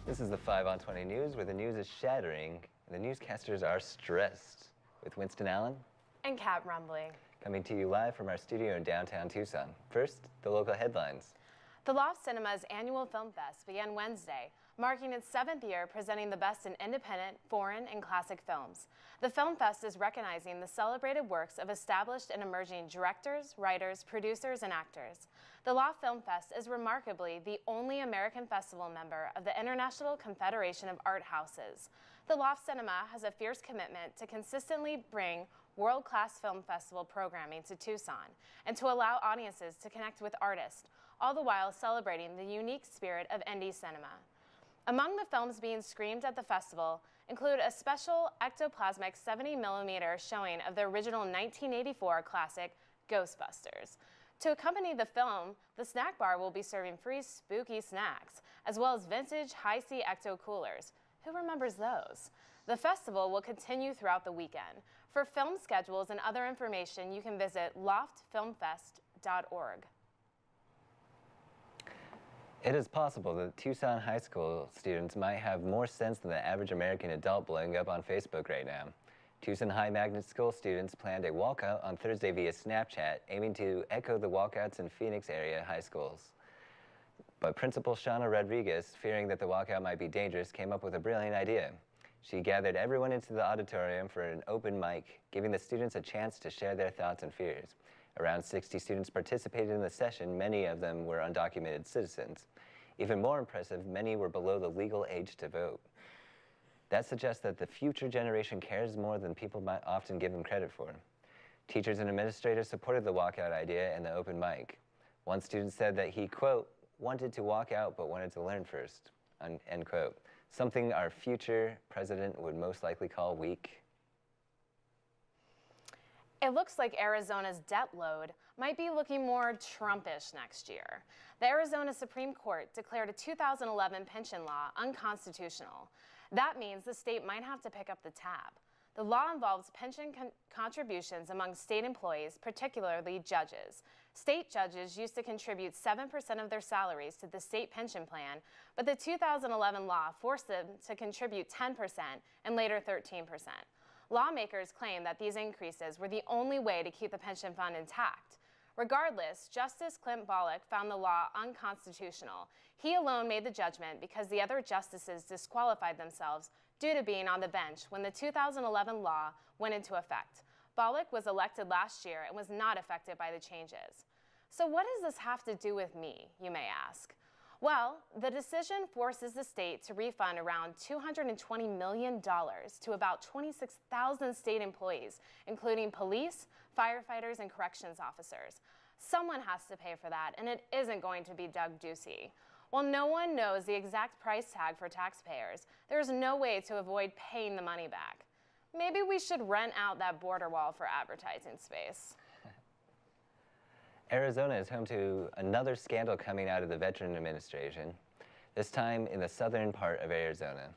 This is the 5 on 20 news, where the news is shattering and the newscasters are stressed. With Winston Allen and Kat Rumbly. Coming to you live from our studio in downtown Tucson. First, the local headlines. The Loft Cinema's annual film fest began Wednesday, marking its 7th year presenting the best in independent, foreign, and classic films. The Film Fest is recognizing the celebrated works of established and emerging directors, writers, producers, and actors. The Loft Film Fest is remarkably the only American festival member of the International Confederation of Art Houses. The Loft Cinema has a fierce commitment to consistently bring world-class film festival programming to Tucson and to allow audiences to connect with artists, all the while celebrating the unique spirit of indie cinema. Among the films being screened at the festival include a special ectoplasmic 70mm showing of the original 1984 classic Ghostbusters. To accompany the film, the snack bar will be serving free spooky snacks, as well as vintage high-C ecto coolers. Who remembers those? The festival will continue throughout the weekend. For film schedules and other information, you can visit loftfilmfest.org. It is possible that Tucson high school students might have more sense than the average American adult blowing up on Facebook right now. Tucson High Magnet School students planned a walkout on Thursday via Snapchat, aiming to echo the walkouts in Phoenix area high schools. But Principal Shauna Rodriguez, fearing that the walkout might be dangerous, came up with a brilliant idea. She gathered everyone into the auditorium for an open mic, giving the students a chance to share their thoughts and fears. Around 60 students participated in the session. Many of them were undocumented citizens. Even more impressive, many were below the legal age to vote. That suggests that the future generation cares more than people might often give them credit for. Teachers and administrators supported the walkout idea and the open mic. One student said that he, quote, wanted to walk out but wanted to learn first, end quote. Something our future president would most likely call weak. It looks like Arizona's debt load might be looking more Trumpish next year. The Arizona Supreme Court declared a 2011 pension law unconstitutional. That means the state might have to pick up the tab. The law involves pension contributions among state employees, particularly judges. State judges used to contribute 7% of their salaries to the state pension plan, but the 2011 law forced them to contribute 10% and later 13%. Lawmakers claim that these increases were the only way to keep the pension fund intact. Regardless, Justice Clint Bolick found the law unconstitutional. He alone made the judgment because the other justices disqualified themselves due to being on the bench when the 2011 law went into effect. Bolick was elected last year and was not affected by the changes. So what does this have to do with me, you may ask? Well, the decision forces the state to refund around $220 million to about 26,000 state employees, including police, firefighters, and corrections officers. Someone has to pay for that, and it isn't going to be Doug Ducey. While no one knows the exact price tag for taxpayers, there's no way to avoid paying the money back. Maybe we should rent out that border wall for advertising space. Arizona is home to another scandal coming out of the Veteran Administration, this time in the southern part of Arizona.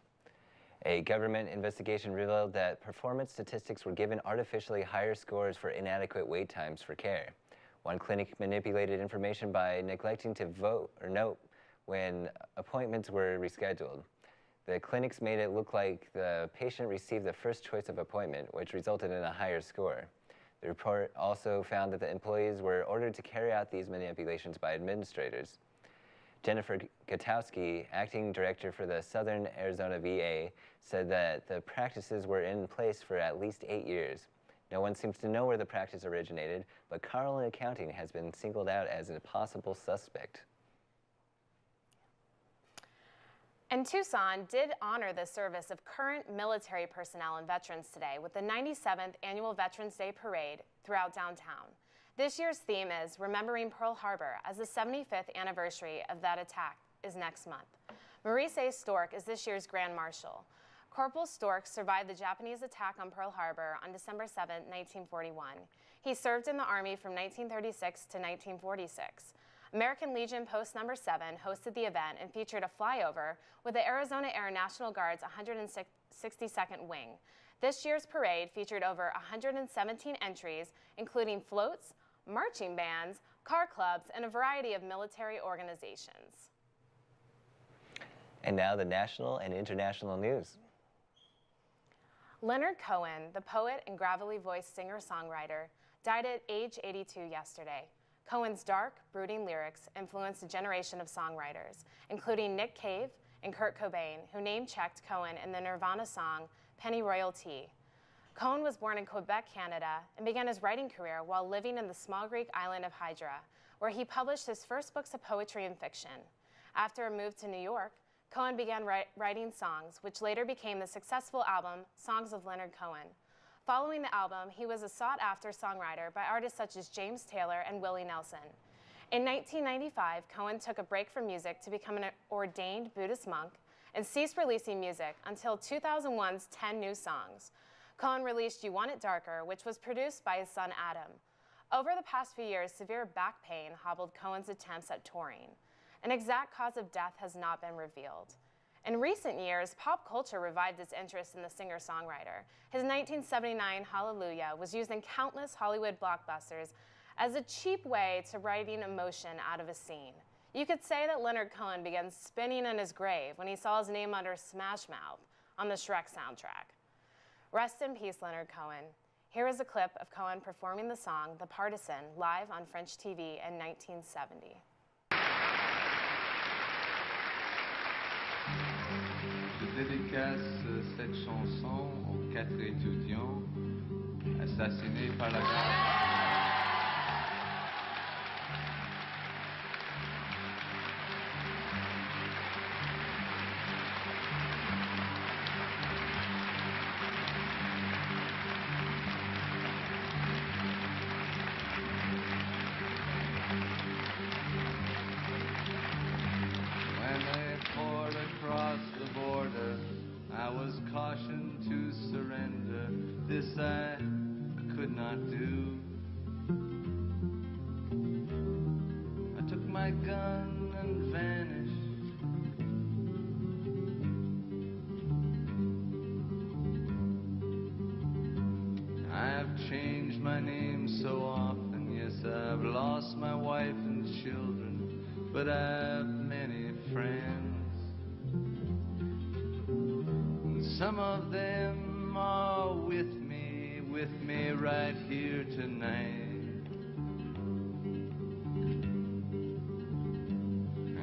A government investigation revealed that performance statistics were given artificially higher scores for inadequate wait times for care. One clinic manipulated information by neglecting to vote or note when appointments were rescheduled. The clinics made it look like the patient received the first choice of appointment, which resulted in a higher score. The report also found that the employees were ordered to carry out these manipulations by administrators. Jennifer Gutowski, acting director for the Southern Arizona VA, said that the practices were in place for at least 8 years. No one seems to know where the practice originated, but Carlin Accounting has been singled out as a possible suspect. And Tucson did honor the service of current military personnel and veterans today with the 97th Annual Veterans Day Parade throughout downtown. This year's theme is Remembering Pearl Harbor, as the 75th anniversary of that attack is next month. Maurice A. Stork is this year's Grand Marshal. Corporal Stork survived the Japanese attack on Pearl Harbor on December 7, 1941. He served in the Army from 1936 to 1946. American Legion Post No. 7 hosted the event and featured a flyover with the Arizona Air National Guard's 162nd Wing. This year's parade featured over 117 entries, including floats, marching bands, car clubs, and a variety of military organizations. And now the national and international news. Leonard Cohen, the poet and gravelly-voiced singer-songwriter, died at age 82 yesterday. Cohen's dark, brooding lyrics influenced a generation of songwriters, including Nick Cave and Kurt Cobain, who name-checked Cohen in the Nirvana song Penny Royalty. Cohen was born in Quebec, Canada, and began his writing career while living in the small Greek island of Hydra, where he published his first books of poetry and fiction. After a move to New York, Cohen began writing songs, which later became the successful album Songs of Leonard Cohen. Following the album, he was a sought-after songwriter by artists such as James Taylor and Willie Nelson. In 1995, Cohen took a break from music to become an ordained Buddhist monk and ceased releasing music until 2001's 10 New Songs. Cohen released You Want It Darker, which was produced by his son Adam. Over the past few years, severe back pain hobbled Cohen's attempts at touring. An exact cause of death has not been revealed. In recent years, pop culture revived its interest in the singer-songwriter. His 1979 Hallelujah was used in countless Hollywood blockbusters as a cheap way to writing emotion out of a scene. You could say that Leonard Cohen began spinning in his grave when he saw his name under Smash Mouth on the Shrek soundtrack. Rest in peace, Leonard Cohen. Here is a clip of Cohen performing the song The Partisan live on French TV in 1970. Je dédicace cette chanson aux 4 étudiants assassinés par la garde. When they poured across the border, I was cautioned to surrender. This I could not do. I took my gun and vanished. I've changed my name so often. Yes, I've lost my wife and children, but I've many friends. And some of them are with me right here tonight.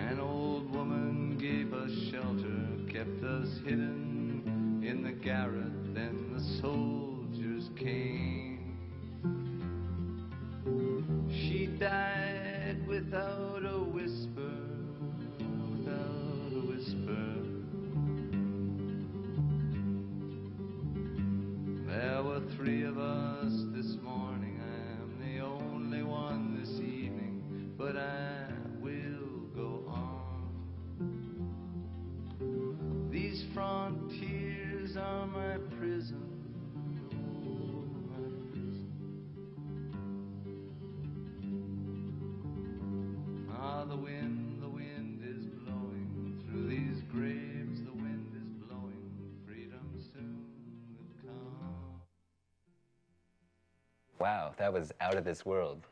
An old woman gave us shelter, kept us hidden in the garret, then the soldiers came. She died without a whisper, without a whisper. There were 3 of us this morning. I am the only one this evening, but I will go on. These frontiers are my prison. The wind is blowing through these graves, the wind is blowing, freedom soon will come. Wow, that was out of this world.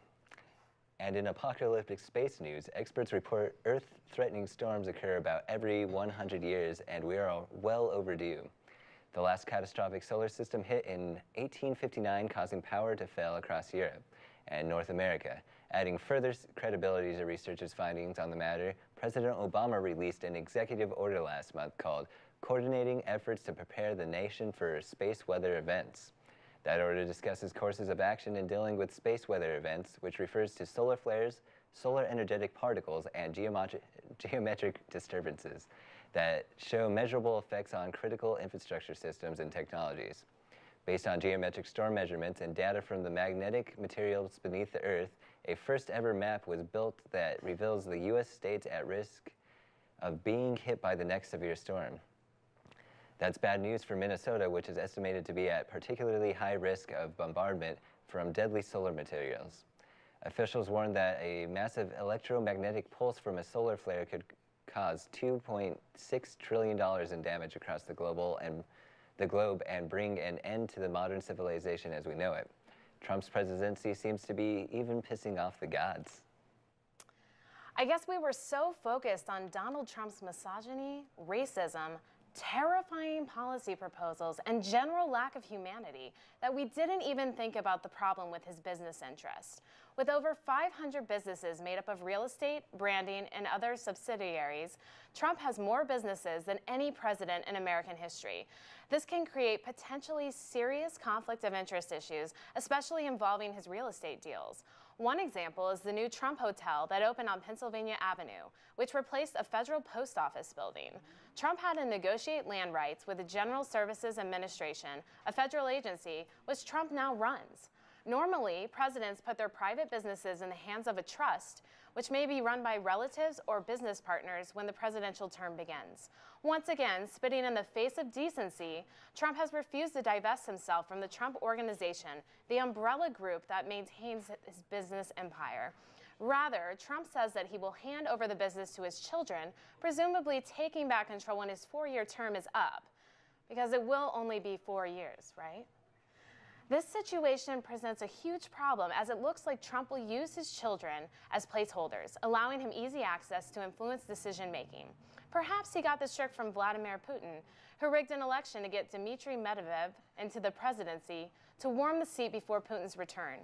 And in apocalyptic space news, experts report Earth-threatening storms occur about every 100 years, and we are well overdue. The last catastrophic solar system hit in 1859, causing power to fail across Europe and North America. Adding further credibility to researchers' findings on the matter, President Obama released an executive order last month called Coordinating Efforts to Prepare the Nation for Space Weather Events. That order discusses courses of action in dealing with space weather events, which refers to solar flares, solar energetic particles, and geometric disturbances that show measurable effects on critical infrastructure systems and technologies. Based on geometric storm measurements and data from the magnetic materials beneath the Earth, a first-ever map was built that reveals the U.S. states at risk of being hit by the next severe storm. That's bad news for Minnesota, which is estimated to be at particularly high risk of bombardment from deadly solar materials. Officials warned that a massive electromagnetic pulse from a solar flare could cause $2.6 trillion in damage across the globe and bring an end to the modern civilization as we know it. Trump's presidency seems to be even pissing off the gods. I guess we were so focused on Donald Trump's misogyny, racism, terrifying policy proposals, and general lack of humanity that we didn't even think about the problem with his business interests. With over 500 businesses made up of real estate, branding, and other subsidiaries, Trump has more businesses than any president in American history. This can create potentially serious conflict of interest issues, especially involving his real estate deals. One example is the new Trump Hotel that opened on Pennsylvania Avenue, which replaced a federal post office building. Trump had to negotiate land rights with the General Services Administration, a federal agency which Trump now runs. Normally, presidents put their private businesses in the hands of a trust, which may be run by relatives or business partners when the presidential term begins. Once again, spitting in the face of decency, Trump has refused to divest himself from the Trump Organization, the umbrella group that maintains his business empire. Rather, Trump says that he will hand over the business to his children, presumably taking back control when his 4-year term is up, because it will only be 4 years, right? This situation presents a huge problem as it looks like Trump will use his children as placeholders, allowing him easy access to influence decision-making. Perhaps he got this trick from Vladimir Putin, who rigged an election to get Dmitry Medvedev into the presidency to warm the seat before Putin's return.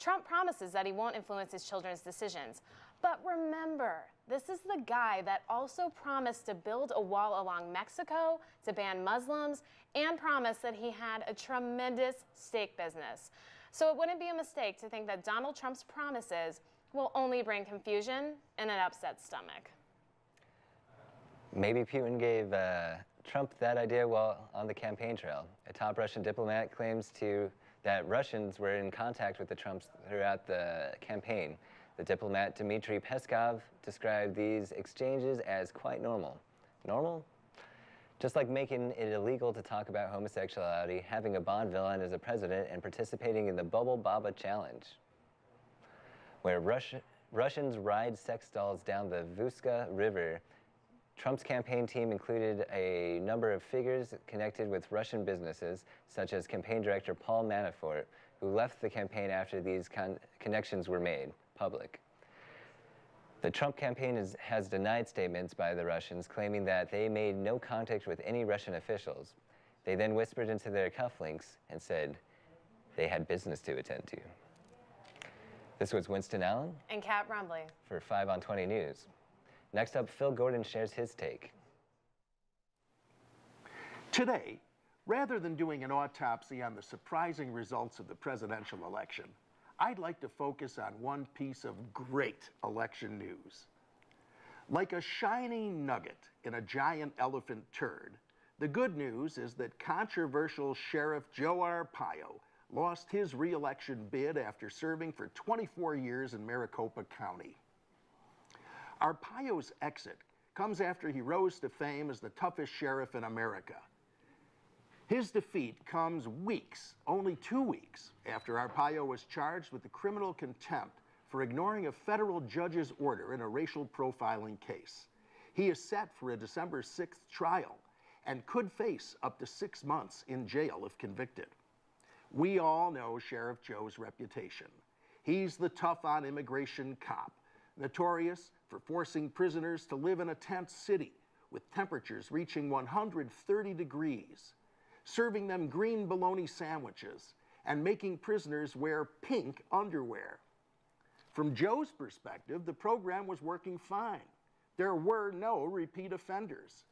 Trump promises that he won't influence his children's decisions. But remember, this is the guy that also promised to build a wall along Mexico to ban Muslims and promised that he had a tremendous steak business. So it wouldn't be a mistake to think that Donald Trump's promises will only bring confusion and an upset stomach. Maybe Putin gave Trump that idea while on the campaign trail. A top Russian diplomat claims that Russians were in contact with the Trumps throughout the campaign. The diplomat Dmitry Peskov described these exchanges as quite normal. Normal? Just like making it illegal to talk about homosexuality, having a Bond villain as a president, and participating in the Bubble Baba Challenge, where Russians ride sex dolls down the Vuska River. Trump's campaign team included a number of figures connected with Russian businesses, such as campaign director Paul Manafort, who left the campaign after these connections were made public. The Trump campaign has denied statements by the Russians, claiming that they made no contact with any Russian officials. They then whispered into their cufflinks and said they had business to attend to. This was Winston Allen And Kat Brumley for 5 on 20 News. Next up, Phil Gordon shares his take. Today, rather than doing an autopsy on the surprising results of the presidential election, I'd like to focus on one piece of great election news. Like a shiny nugget in a giant elephant turd, the good news is that controversial Sheriff Joe Arpaio lost his re-election bid after serving for 24 years in Maricopa County. Arpaio's exit comes after he rose to fame as the toughest sheriff in America. His defeat comes weeks, only 2 weeks, after Arpaio was charged with the criminal contempt for ignoring a federal judge's order in a racial profiling case. He is set for a December 6th trial and could face up to 6 months in jail if convicted. We all know Sheriff Joe's reputation. He's the tough on immigration cop, notorious for forcing prisoners to live in a tent city with temperatures reaching 130 degrees, serving them green bologna sandwiches, and making prisoners wear pink underwear. From Joe's perspective, the program was working fine. There were no repeat offenders.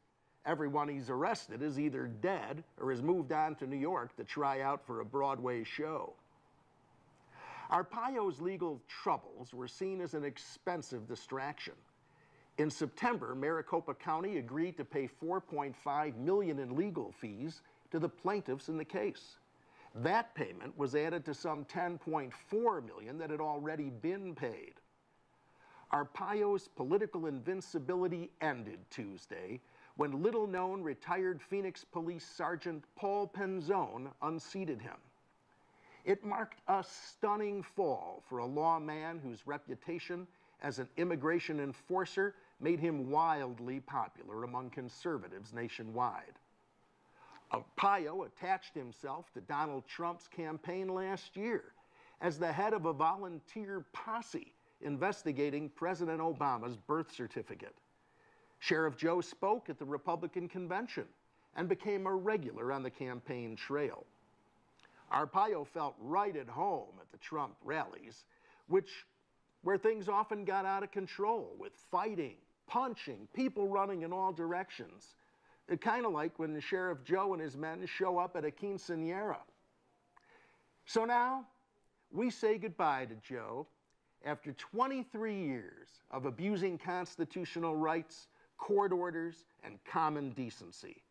Everyone he's arrested is either dead or has moved on to New York to try out for a Broadway show. Arpaio's legal troubles were seen as an expensive distraction. In September, Maricopa County agreed to pay $4.5 million in legal fees to the plaintiffs in the case. That payment was added to some $10.4 million that had already been paid. Arpaio's political invincibility ended Tuesday when little-known retired Phoenix Police Sergeant Paul Penzone unseated him. It marked a stunning fall for a lawman whose reputation as an immigration enforcer made him wildly popular among conservatives nationwide. Arpaio attached himself to Donald Trump's campaign last year as the head of a volunteer posse investigating President Obama's birth certificate. Sheriff Joe spoke at the Republican convention and became a regular on the campaign trail. Arpaio felt right at home at the Trump rallies, where things often got out of control with fighting, punching, people running in all directions. Kind of like when Sheriff Joe and his men show up at a quinceañera. So now, we say goodbye to Joe after 23 years of abusing constitutional rights, court orders, and common decency.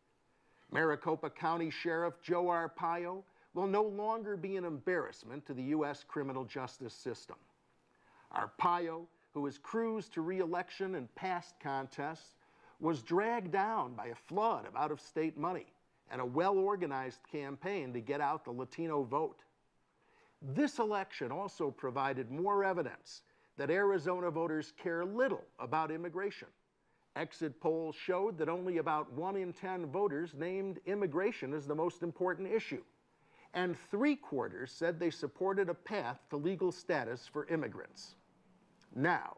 Maricopa County Sheriff Joe Arpaio will no longer be an embarrassment to the U.S. criminal justice system. Arpaio, who has cruised to re-election in past contests, was dragged down by a flood of out-of-state money and a well-organized campaign to get out the Latino vote. This election also provided more evidence that Arizona voters care little about immigration. Exit polls showed that only about 1 in 10 voters named immigration as the most important issue, and 3/4 said they supported a path to legal status for immigrants. Now,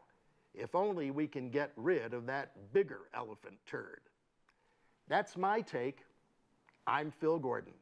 if only we can get rid of that bigger elephant turd. That's my take. I'm Phil Gordon.